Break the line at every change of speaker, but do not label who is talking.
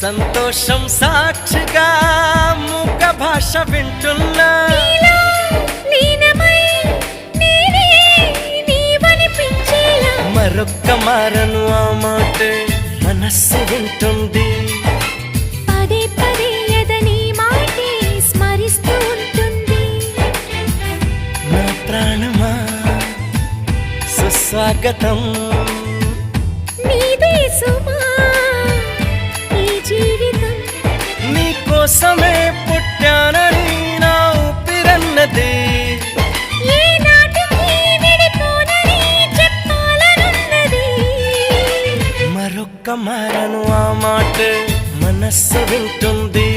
సంతోషం సాక్షిగా మూక భాష వింటున్నా మరొక్క మారను ఆ మాట మనస్సు వింటుంది
పదే పదే ఎదని మాటే స్మరిస్తూ ఉంటుంది
నా ప్రాణమా సుస్వాగతం
నీదే సుమా ఈ జీవితం
నీకోసమే పుట్టానని నా ఊపిరన్నది మరొక్క మారను ఆ మాట మనస్సు వింటుంది